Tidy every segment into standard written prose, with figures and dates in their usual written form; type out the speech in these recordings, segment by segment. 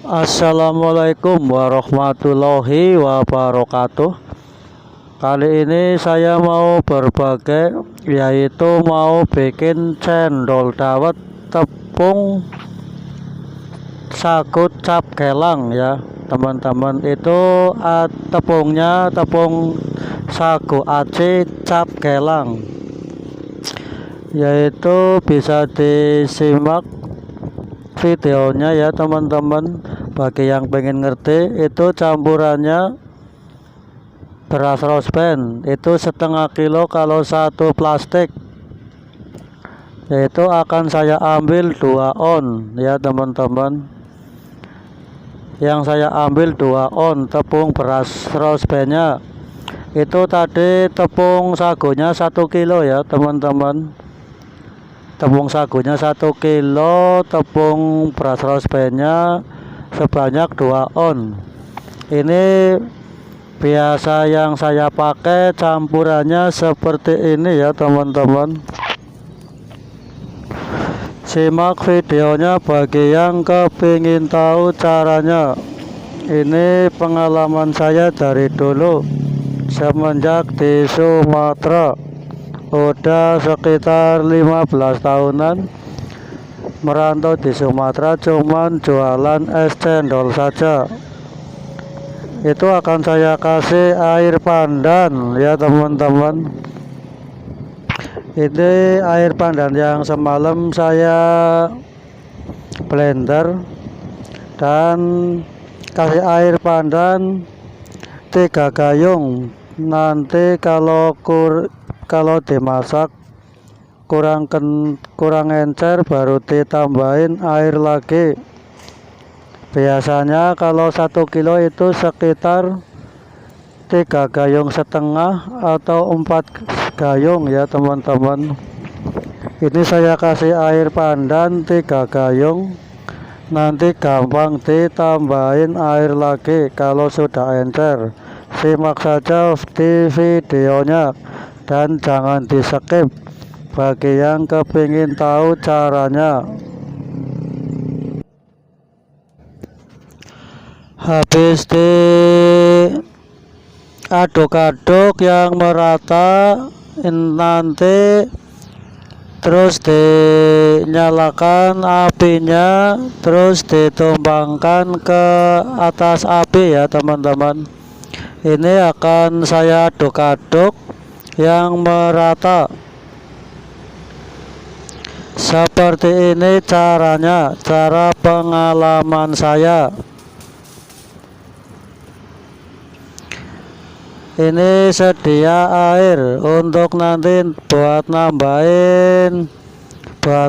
Assalamualaikum warahmatullahi wabarakatuh. Kali ini saya mau berbagi, yaitu mau bikin cendol dawet tepung sagu cap gelang ya teman-teman. Itu tepungnya tepung sagu aci cap gelang, yaitu bisa disimak videonya ya teman-teman. Bagi yang pengen ngerti, itu campurannya beras rosben itu setengah kilo kalau satu plastik, yaitu akan saya ambil 2 on ya teman-teman. Yang saya ambil 2 on tepung beras rosbennya. Itu tadi tepung sagunya 1 kilo ya teman-teman. Tepung sagunya 1 kilo, tepung beras rosbennya sebanyak 2 on. Ini biasa yang saya pakai campurannya seperti ini ya teman-teman. Simak videonya bagi yang kepingin tahu caranya. Ini pengalaman saya dari dulu semenjak di Sumatera. Udah sekitar 15 tahunan merantau di Sumatera, cuman jualan es cendol saja. Itu akan saya kasih air pandan ya teman-teman. Ini air pandan yang semalam saya blender, dan kasih air pandan 3 gayung. Nanti kalau dimasak kurang encer baru ditambahin air lagi. Biasanya kalau 1 kilo itu sekitar 3,5 gayung atau 4 gayung ya teman-teman. Ini saya kasih air pandan 3 gayung, nanti gampang ditambahin air lagi kalau sudah encer. Simak saja di videonya dan jangan di skip bagi yang kepingin tahu caranya. Habis diaduk-aduk yang merata, nanti terus dinyalakan apinya, terus ditumbangkan ke atas api ya teman-teman. Ini akan saya aduk-aduk yang merata. Seperti ini caranya, cara pengalaman saya. Ini sedia air untuk nanti buat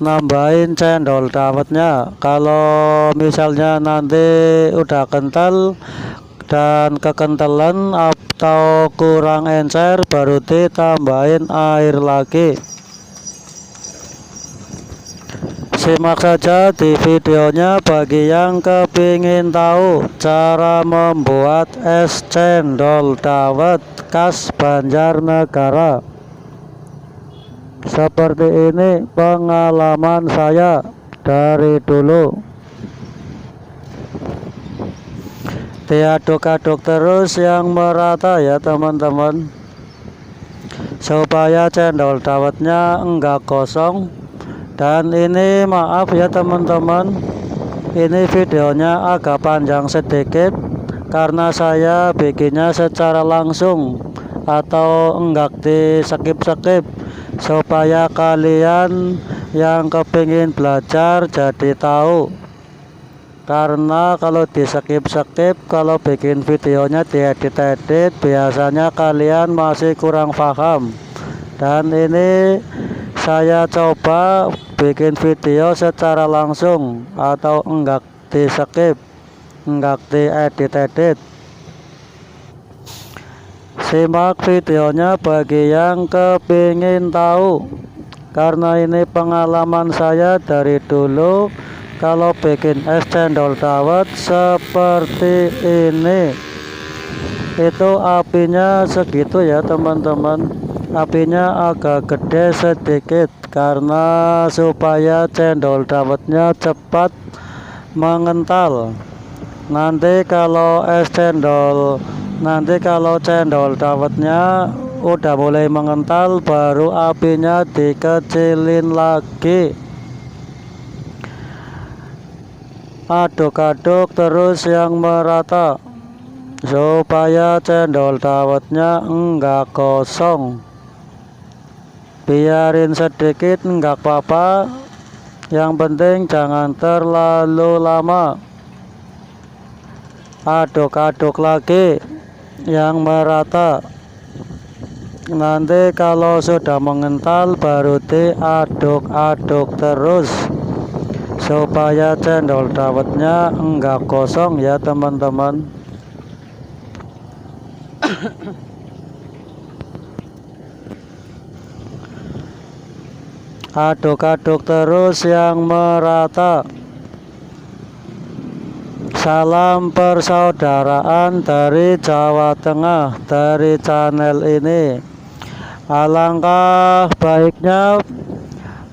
nambahin cendol dawetnya. Kalau misalnya nanti udah kental dan kekentalan atau kurang encer, baru ditambahin air lagi. Simak saja di videonya bagi yang kepingin tahu cara membuat es cendol dawet khas Banjarnegara. Seperti ini pengalaman saya dari dulu. Diaduk-aduk terus yang merata ya teman-teman, supaya cendol dawetnya enggak gosong. Dan ini maaf ya teman-teman, ini videonya agak panjang sedikit karena saya bikinnya secara langsung atau enggak di skip-skip, supaya kalian yang kepingin belajar jadi tahu. Karena kalau di skip-skip, kalau bikin videonya diedit-edit, biasanya kalian masih kurang paham. Dan ini saya coba bikin video secara langsung atau enggak di skip, enggak diedit-edit. Simak videonya bagi yang kepingin tahu, karena ini pengalaman saya dari dulu. Kalau bikin es cendol dawet seperti ini, itu apinya segitu ya teman-teman. Apinya agak gede sedikit karena supaya cendol dawetnya cepat mengental. Nanti kalau cendol dawetnya udah mulai mengental, baru apinya dikecilin lagi. Aduk-aduk terus yang merata supaya cendol dawetnya enggak gosong. Biarin sedikit enggak apa-apa, yang penting jangan terlalu lama. Aduk-aduk lagi yang merata. Nanti kalau sudah mengental baru diaduk-aduk terus supaya cendol dawetnya enggak gosong ya teman-teman. Aduk-aduk terus yang merata. Salam persaudaraan dari Jawa Tengah, dari channel ini. Alangkah baiknya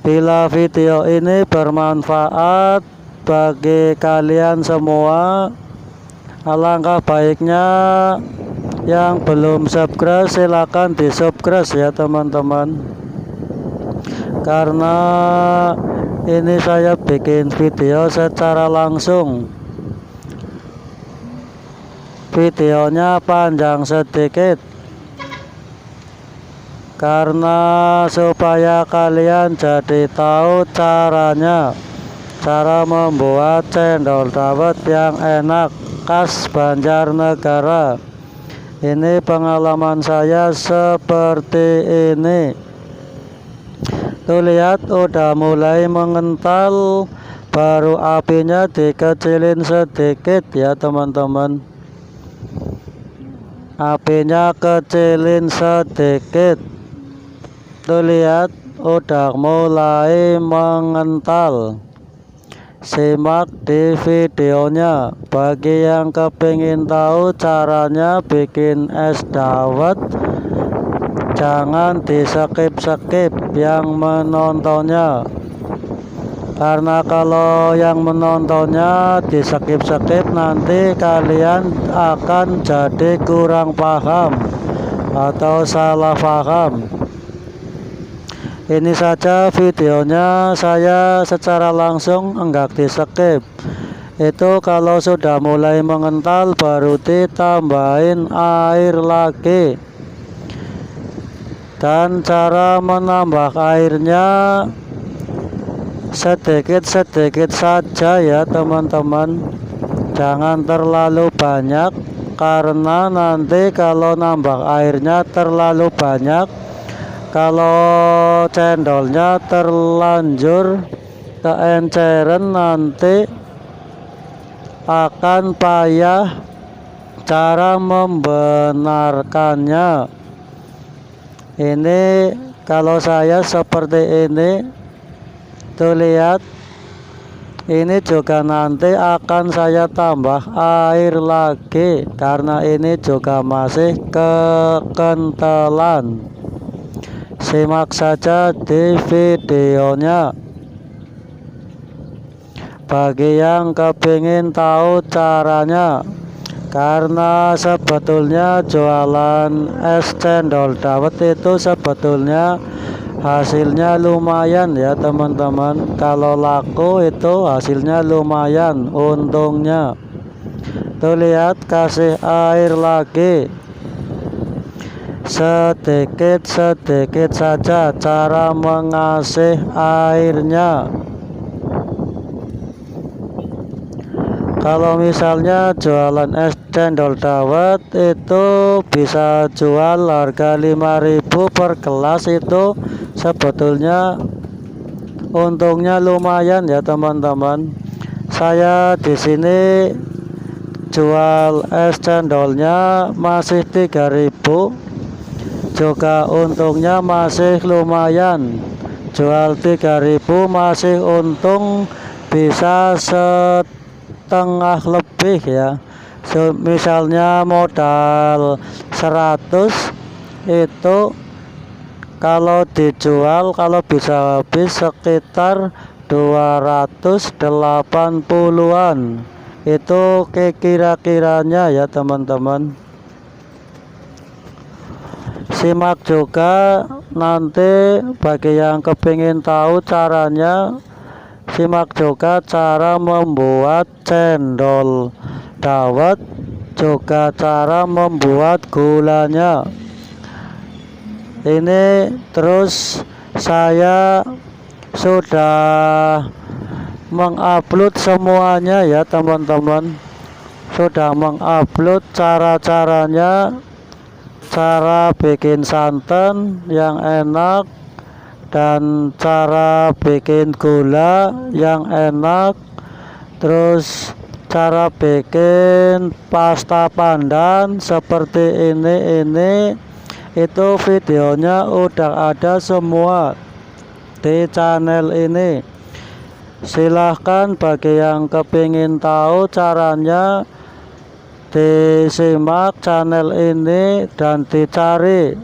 bila video ini bermanfaat bagi kalian semua. Alangkah baiknya yang belum subscribe silahkan di subscribe ya teman-teman, karena ini saya bikin video secara langsung. Videonya panjang sedikit karena supaya kalian jadi tahu cara membuat cendol dawet yang enak khas Banjarnegara. Ini pengalaman saya seperti ini. Tuh lihat udah mulai mengental, baru apinya dikecilin sedikit ya teman-teman. Apinya kecilin sedikit. Tuh lihat udah mulai mengental. Simak di videonya. Bagi yang kepingin tahu caranya bikin es dawet, jangan di skip yang menontonnya, karena kalau yang menontonnya di skip nanti kalian akan jadi kurang paham atau salah paham. Ini saja videonya saya secara langsung, enggak di skip. Itu kalau sudah mulai mengental baru ditambahin air lagi. Dan cara menambah airnya sedikit-sedikit saja ya teman-teman, jangan terlalu banyak, karena nanti kalau nambah airnya terlalu banyak, kalau cendolnya terlanjur keenceran nanti akan payah cara membenarkannya. Ini kalau saya seperti ini. Tuh lihat, ini juga nanti akan saya tambah air lagi karena ini juga masih kekentalan. Simak saja di videonya bagi yang kepingin tahu caranya, karena sebetulnya jualan es cendol dawet itu sebetulnya hasilnya lumayan ya teman-teman. Kalau laku itu hasilnya lumayan, untungnya. Tuh lihat, kasih air lagi sedikit-sedikit saja cara mengasih airnya. Kalau misalnya jualan es cendol dawet itu bisa jual harga 5.000 per gelas, itu sebetulnya untungnya lumayan ya teman-teman. Saya di sini jual es cendolnya masih 3.000, juga untungnya masih lumayan. Jual 3.000 masih untung bisa setengah lebih ya. Misalnya modal 100 itu kalau dijual, kalau bisa habis sekitar 280-an. Itu kira-kiranya ya teman-teman. Simak juga nanti bagi yang kepingin tahu caranya, simak juga cara membuat cendol dawet, juga cara membuat gulanya. Ini terus saya sudah mengupload semuanya ya teman-teman, sudah mengupload cara-caranya, cara bikin santan yang enak dan cara bikin gula yang enak, terus cara bikin pasta pandan seperti ini itu videonya udah ada semua di channel ini. Silahkan bagi yang kepingin tahu caranya, disimak channel ini dan dicari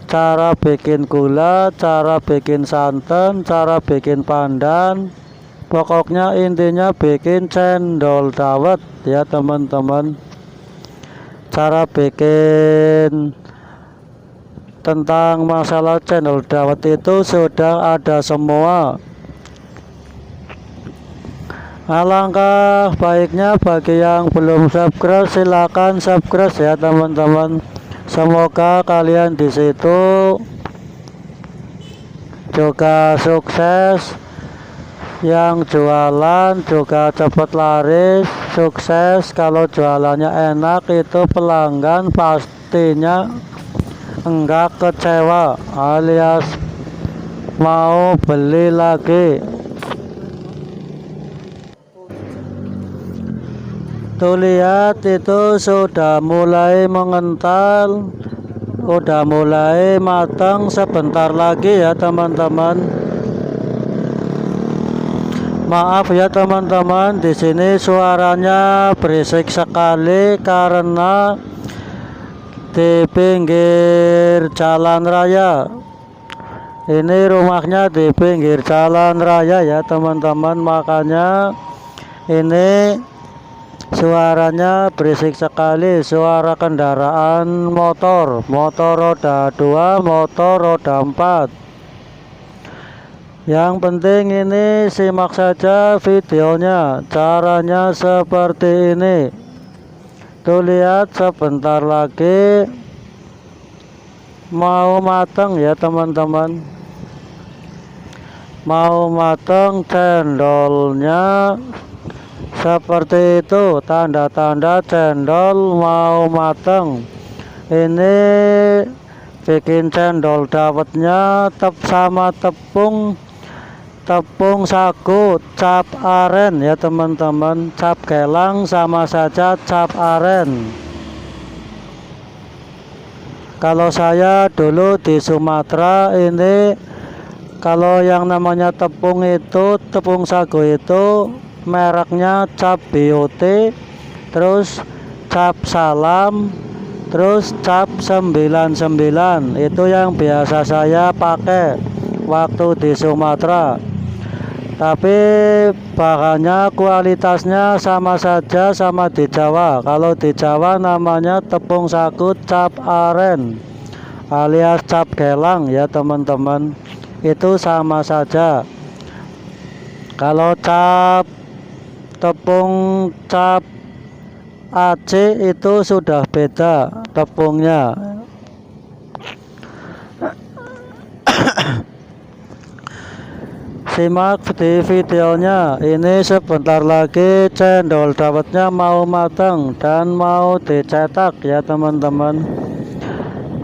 cara bikin gula, cara bikin santan, cara bikin pandan. Pokoknya intinya bikin cendol dawet ya teman-teman. Cara bikin tentang masalah cendol dawet itu sudah ada semua. Alangkah baiknya bagi yang belum subscribe, silakan subscribe ya teman-teman. Semoga kalian di situ juga sukses, yang jualan juga cepat laris, sukses. Kalau jualannya enak itu pelanggan pastinya enggak kecewa alias mau beli lagi. Tuh lihat itu sudah mulai mengental, udah mulai matang, sebentar lagi ya teman-teman. Maaf ya teman-teman, di sini suaranya berisik sekali karena di pinggir jalan raya. Ini rumahnya di pinggir jalan raya ya teman-teman, makanya ini suaranya berisik sekali, suara kendaraan motor roda 2, motor roda 4. Yang penting ini simak saja videonya, caranya seperti ini. Tuh lihat sebentar lagi mau matang ya teman-teman, mau matang cendolnya. Seperti itu tanda-tanda cendol mau matang. Ini bikin cendol dawetnya sama tepung sagu cap aren ya teman-teman. Cap gelang sama saja cap aren. Kalau saya dulu di Sumatera ini, kalau yang namanya tepung sagu itu mereknya cap BOT, terus cap salam, terus cap 99. Itu yang biasa saya pakai waktu di Sumatera. Tapi bahannya kualitasnya sama saja sama di Jawa. Kalau di Jawa namanya tepung sagu cap aren alias cap gelang ya teman-teman. Itu sama saja. Kalau tepung cap AC itu sudah beda tepungnya. Simak di videonya. Ini sebentar lagi cendol dawetnya mau matang dan mau dicetak ya teman-teman.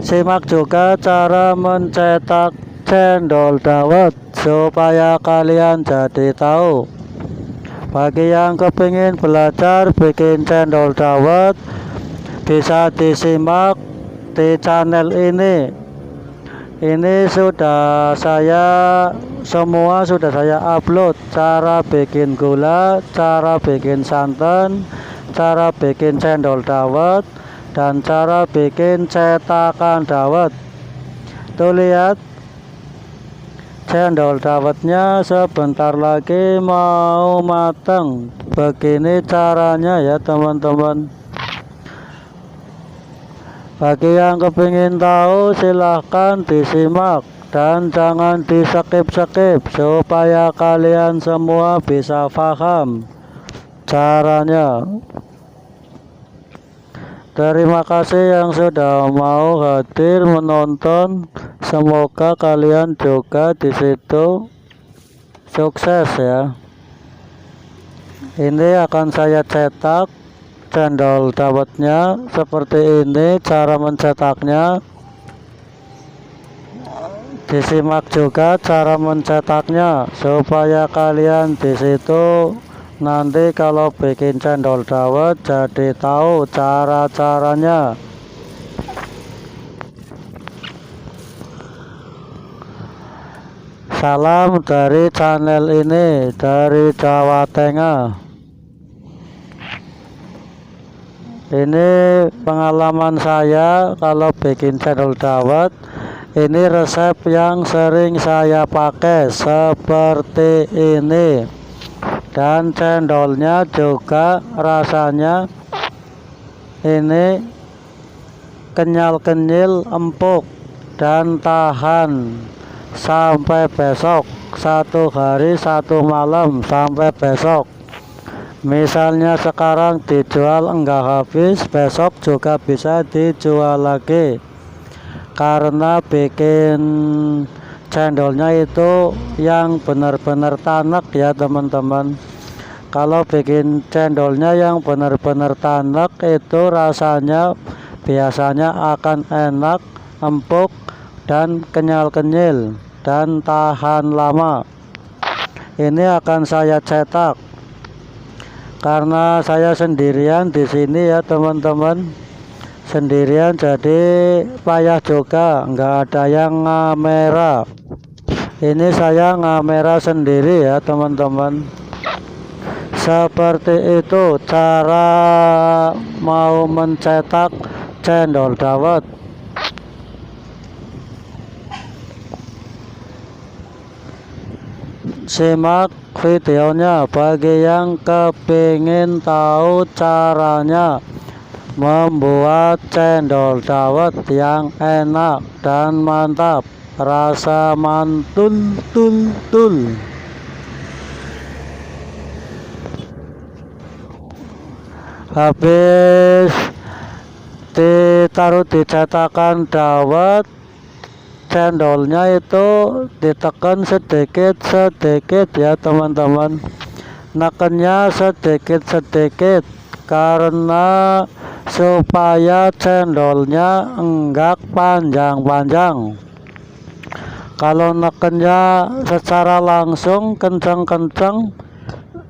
Simak juga cara mencetak cendol dawet supaya kalian jadi tahu. Bagi yang kepingin belajar bikin cendol dawet, bisa disimak di channel ini. Ini sudah semua sudah saya upload. Cara bikin gula, cara bikin santan, cara bikin cendol dawet, dan cara bikin cetakan dawet. Tuh lihat cendol dawetnya sebentar lagi mau matang. Begini caranya ya teman-teman. Bagi yang kepingin tahu silahkan disimak dan jangan di skip supaya kalian semua bisa paham caranya. Terima kasih yang sudah mau hadir menonton. Semoga kalian juga di situ sukses ya. Ini akan saya cetak cendol dawetnya seperti ini cara mencetaknya. Disimak juga cara mencetaknya supaya kalian di situ nanti kalau bikin cendol dawet jadi tahu cara-caranya. Salam dari channel ini dari Jawa Tengah. Ini pengalaman saya kalau bikin cendol dawet. Ini resep yang sering saya pakai seperti ini. Dan cendolnya juga rasanya ini kenyal-kenyil, empuk dan tahan sampai besok. 1 hari 1 malam sampai besok. Misalnya sekarang dijual enggak habis, besok juga bisa dijual lagi. Karena bikin cendolnya itu yang benar-benar tanak ya teman-teman. Kalau bikin cendolnya yang benar-benar tanak itu rasanya biasanya akan enak, empuk dan kenyal-kenyil dan tahan lama. Ini akan saya cetak karena saya sendirian di sini ya teman-teman. Sendirian jadi payah juga, enggak ada yang ngamera. Ini saya ngamera sendiri ya teman-teman. Seperti itu cara mau mencetak cendol dawet. Simak videonya bagi yang kepingin tahu caranya membuat cendol dawet yang enak dan mantap, rasa mantul tul. Habis ditaruh di cetakan dawet, cendolnya itu ditekan sedikit ya teman-teman. Nekennya sedikit karena supaya cendolnya enggak panjang-panjang. Kalau nekennya secara langsung kencang-kencang,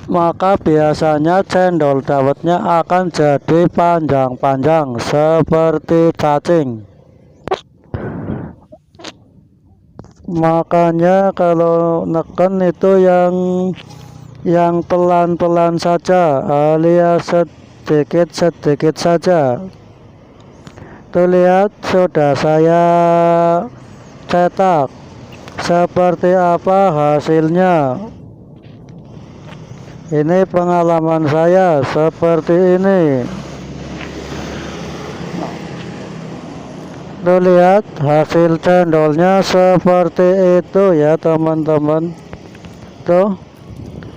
maka biasanya cendol dawetnya akan jadi panjang-panjang seperti cacing. Makanya kalau neken itu yang pelan-pelan saja, alias sedikit saja. Tuh lihat sudah saya cetak seperti apa hasilnya. Ini pengalaman saya seperti ini. Tuh lihat hasil cendolnya seperti itu ya teman-teman. Tuh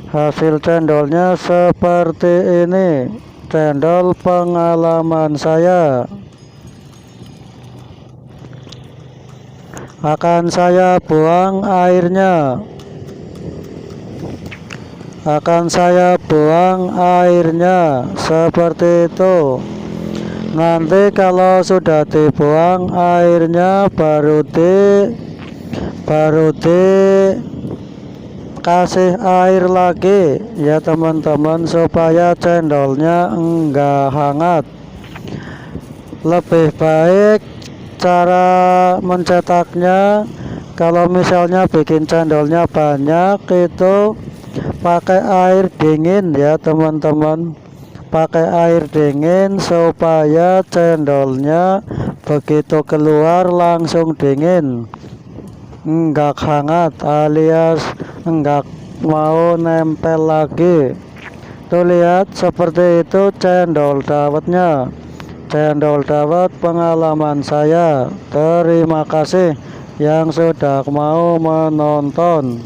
hasil cendolnya seperti ini. Cendol pengalaman saya. Akan saya buang airnya. Seperti itu. Nanti kalau sudah dibuang airnya baru kasih air lagi ya teman-teman supaya cendolnya enggak hangat. Lebih baik cara mencetaknya kalau misalnya bikin cendolnya banyak itu pakai air dingin ya teman-teman. Pakai air dingin supaya cendolnya begitu keluar langsung dingin. enggak hangat alias enggak mau nempel lagi. Tuh lihat seperti itu cendol dawetnya. Cendol dawet pengalaman saya. Terima kasih yang sudah mau menonton.